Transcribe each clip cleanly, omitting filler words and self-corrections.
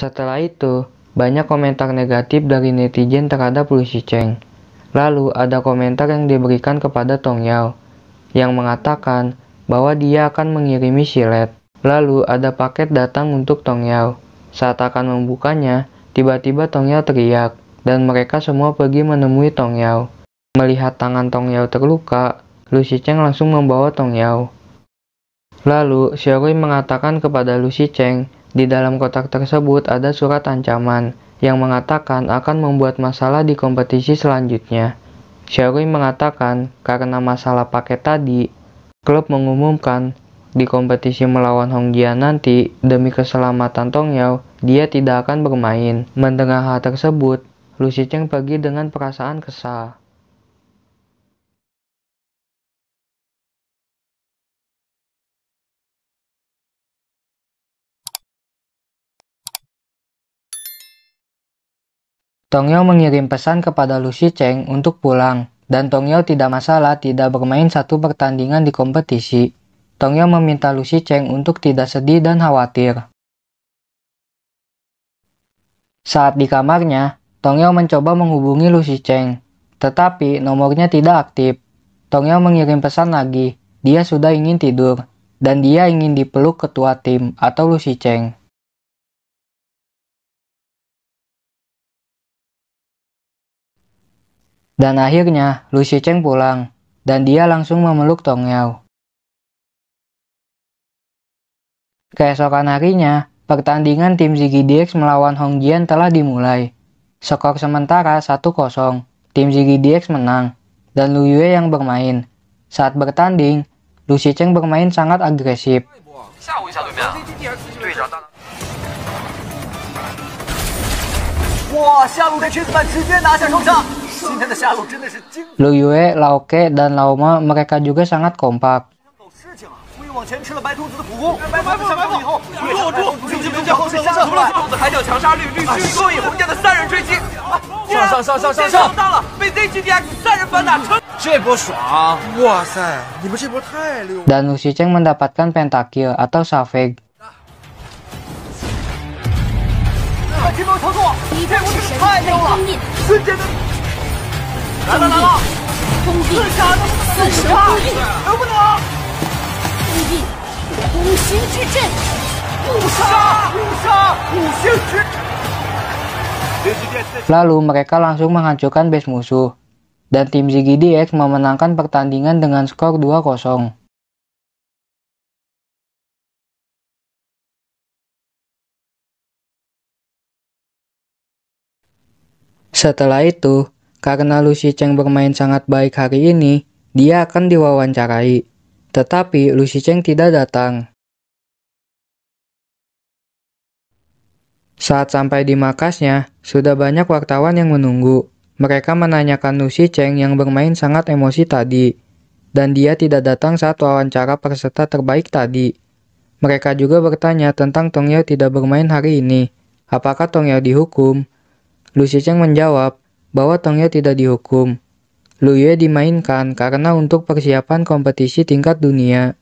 Setelah itu, banyak komentar negatif dari netizen terhadap Lu Shicheng. Lalu ada komentar yang diberikan kepada Tong Yao, yang mengatakan bahwa dia akan mengirimi silet. Lalu ada paket datang untuk Tong Yao. Saat akan membukanya, tiba-tiba Tong Yao teriak, dan mereka semua pergi menemui Tong Yao. Melihat tangan Tong Yao terluka, Lu Shicheng langsung membawa Tong Yao. Lalu, Xiaorui mengatakan kepada Lu Shicheng, di dalam kotak tersebut ada surat ancaman yang mengatakan akan membuat masalah di kompetisi selanjutnya. Xiaorui mengatakan karena masalah paket tadi, klub mengumumkan di kompetisi melawan Hongjian nanti, demi keselamatan Tong Yao, dia tidak akan bermain. Mendengar hal tersebut, Lu Shicheng pergi dengan perasaan kesal. Tong Yao mengirim pesan kepada Lu Shicheng untuk pulang, dan Tong Yao tidak masalah tidak bermain satu pertandingan di kompetisi. Tong Yao meminta Lu Shicheng untuk tidak sedih dan khawatir. Saat di kamarnya, Tong Yao mencoba menghubungi Lu Shicheng, tetapi nomornya tidak aktif. Tong Yao mengirim pesan lagi, dia sudah ingin tidur, dan dia ingin dipeluk ketua tim atau Lu Shicheng. Dan akhirnya, Lu Shicheng pulang, dan dia langsung memeluk Tong Yao. Keesokan harinya, pertandingan tim ZiggyDX melawan Hongjian telah dimulai. Skor sementara 1-0, tim ZiggyDX menang, dan Lu Yue yang bermain. Saat bertanding, Lu Shicheng bermain sangat agresif. Lu Yue, Lao Ke, dan Lao Ma mereka juga sangat kompak. Dan Lu Shicheng mendapatkan pentakill atau savage. Lalu mereka langsung menghancurkan base musuh, dan tim ZiggyDX memenangkan pertandingan dengan skor 2-0. Setelah itu, karena Lu Shicheng bermain sangat baik hari ini, dia akan diwawancarai. Tetapi Lu Shicheng tidak datang. Saat sampai di markasnya, sudah banyak wartawan yang menunggu. Mereka menanyakan Lu Shicheng yang bermain sangat emosi tadi, dan dia tidak datang saat wawancara peserta terbaik tadi. Mereka juga bertanya tentang Tong Yao tidak bermain hari ini. Apakah Tong Yao dihukum? Lu Shicheng menjawab bahwa Tong Yao tidak dihukum. Lu Yue dimainkan karena untuk persiapan kompetisi tingkat dunia.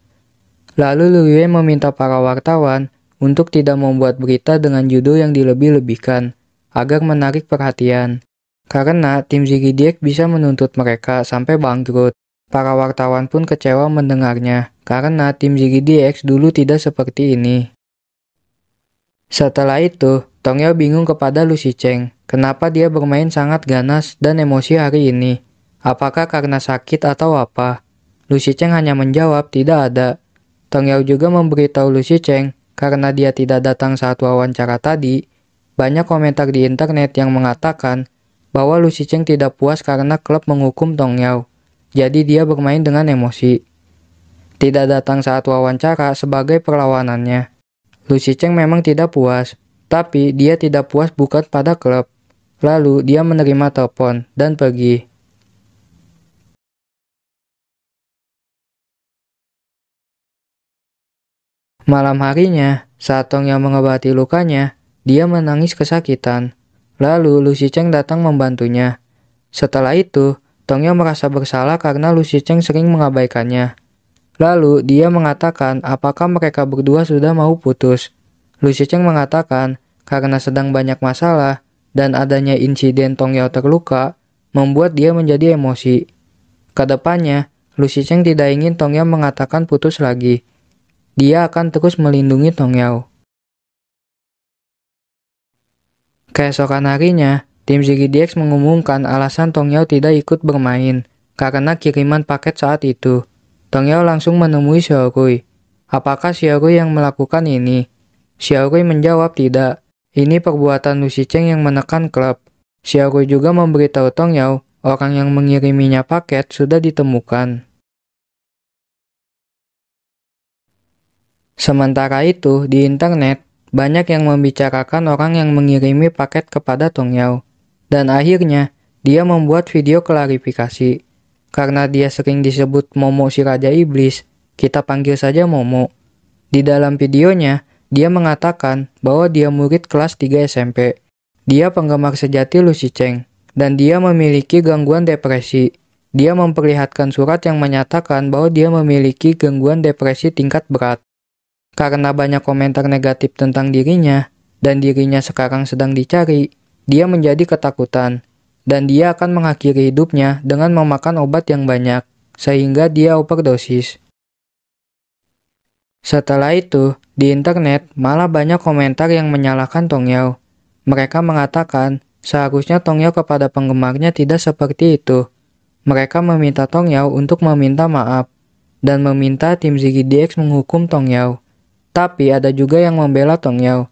Lalu Lu Yue meminta para wartawan untuk tidak membuat berita dengan judul yang dilebih-lebihkan, agar menarik perhatian. Karena tim ZiggyDX bisa menuntut mereka sampai bangkrut. Para wartawan pun kecewa mendengarnya, karena tim ZiggyDX dulu tidak seperti ini. Setelah itu, Tong Yao bingung kepada Lu Shicheng, kenapa dia bermain sangat ganas dan emosi hari ini. Apakah karena sakit atau apa? Lu Shicheng hanya menjawab tidak ada. Tong Yao juga memberitahu Lu Shicheng karena dia tidak datang saat wawancara tadi. Banyak komentar di internet yang mengatakan bahwa Lu Shicheng tidak puas karena klub menghukum Tong Yao. Jadi dia bermain dengan emosi. Tidak datang saat wawancara sebagai perlawanannya. Lu Shicheng memang tidak puas, tapi dia tidak puas bukan pada klub. Lalu dia menerima telepon dan pergi. Malam harinya, saat Tong Yao mengobati lukanya, dia menangis kesakitan. Lalu Lu Shicheng datang membantunya. Setelah itu, Tong Yao merasa bersalah karena Lu Shicheng sering mengabaikannya. Lalu dia mengatakan apakah mereka berdua sudah mau putus. Lu Shicheng mengatakan karena sedang banyak masalah dan adanya insiden Tong Yao terluka, membuat dia menjadi emosi. Kedepannya, Lu Shicheng tidak ingin Tong Yao mengatakan putus lagi. Dia akan terus melindungi Tong Yao. Keesokan harinya, tim ZiggyDX mengumumkan alasan Tong Yao tidak ikut bermain karena kiriman paket saat itu. Tong Yao langsung menemui Xiaorui. Apakah Xiaorui yang melakukan ini? Xiaorui menjawab tidak. Ini perbuatan Lu Shicheng yang menekan klub. Xiaorui juga memberitahu Tong Yao, orang yang mengiriminya paket sudah ditemukan. Sementara itu, di internet, banyak yang membicarakan orang yang mengirimi paket kepada Tong Yao. Dan akhirnya, dia membuat video klarifikasi. Karena dia sering disebut Momo si Raja Iblis, kita panggil saja Momo. Di dalam videonya, dia mengatakan bahwa dia murid kelas 3 SMP. Dia penggemar sejati Lu Shicheng, dan dia memiliki gangguan depresi. Dia memperlihatkan surat yang menyatakan bahwa dia memiliki gangguan depresi tingkat berat. Karena banyak komentar negatif tentang dirinya, dan dirinya sekarang sedang dicari, dia menjadi ketakutan. Dan dia akan mengakhiri hidupnya dengan memakan obat yang banyak, sehingga dia overdosis. Setelah itu, di internet malah banyak komentar yang menyalahkan Tong Yao. Mereka mengatakan, seharusnya Tong Yao kepada penggemarnya tidak seperti itu. Mereka meminta Tong Yao untuk meminta maaf, dan meminta tim ZiggyDX menghukum Tong Yao. Tapi ada juga yang membela Tong Yao.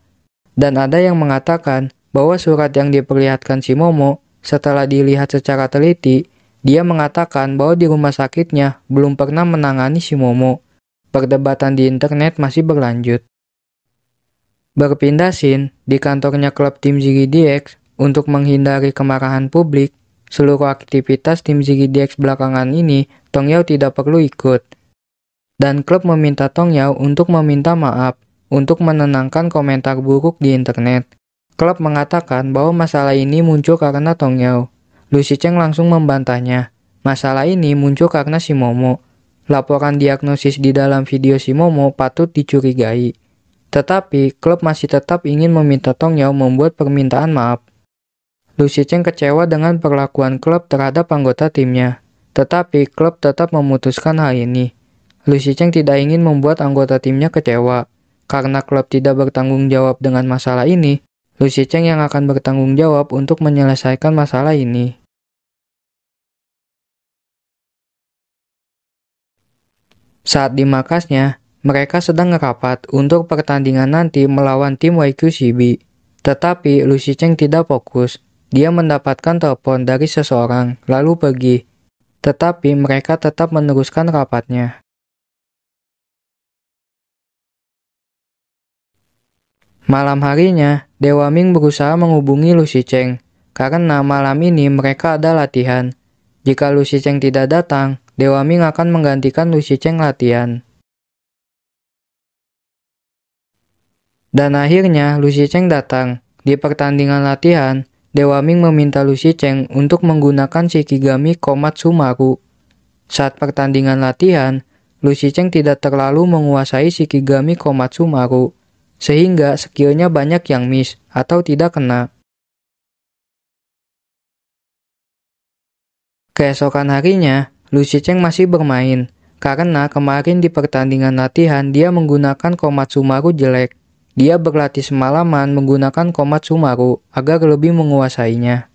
Dan ada yang mengatakan bahwa surat yang diperlihatkan si Momo, setelah dilihat secara teliti, dia mengatakan bahwa di rumah sakitnya belum pernah menangani si Momo. Perdebatan di internet masih berlanjut. Berpindah scene, di kantornya klub tim ZiggyDX, untuk menghindari kemarahan publik, seluruh aktivitas tim ZiggyDX belakangan ini, Tong Yao tidak perlu ikut. Dan klub meminta Tong Yao untuk meminta maaf, untuk menenangkan komentar buruk di internet. Klub mengatakan bahwa masalah ini muncul karena Tong Yao. Lu Shicheng langsung membantahnya. Masalah ini muncul karena si Momo. Laporan diagnosis di dalam video si Momo patut dicurigai. Tetapi, klub masih tetap ingin meminta Tong Yao membuat permintaan maaf. Lu Shicheng kecewa dengan perlakuan klub terhadap anggota timnya. Tetapi, klub tetap memutuskan hal ini. Lu Shicheng tidak ingin membuat anggota timnya kecewa. Karena klub tidak bertanggung jawab dengan masalah ini, Lu Shicheng yang akan bertanggung jawab untuk menyelesaikan masalah ini. Saat di markasnya, mereka sedang ngerapat untuk pertandingan nanti melawan tim YQCB. Tetapi Lu Shicheng tidak fokus. Dia mendapatkan telepon dari seseorang, lalu pergi. Tetapi mereka tetap meneruskan rapatnya. Malam harinya, Dewa Ming berusaha menghubungi Lu Shicheng, karena malam ini mereka ada latihan. Jika Lu Shicheng tidak datang, Dewa Ming akan menggantikan Lu Shicheng latihan. Dan akhirnya Lu Shicheng datang. Di pertandingan latihan, Dewa Ming meminta Lu Shicheng untuk menggunakan Shikigami Komatsu Maru. Saat pertandingan latihan, Lu Shicheng tidak terlalu menguasai Shikigami Komatsu Maru, sehingga skillnya banyak yang miss atau tidak kena. Keesokan harinya, Lu Shicheng masih bermain, karena kemarin di pertandingan latihan dia menggunakan Komatsu Maru jelek. Dia berlatih semalaman menggunakan Komatsu Maru agar lebih menguasainya.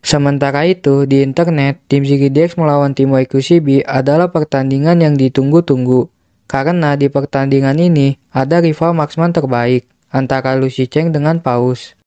Sementara itu, di internet, tim ZiggyDX melawan tim YQCB adalah pertandingan yang ditunggu-tunggu. Karena di pertandingan ini, ada rival marksman terbaik, antara Lu Shicheng dengan Paus.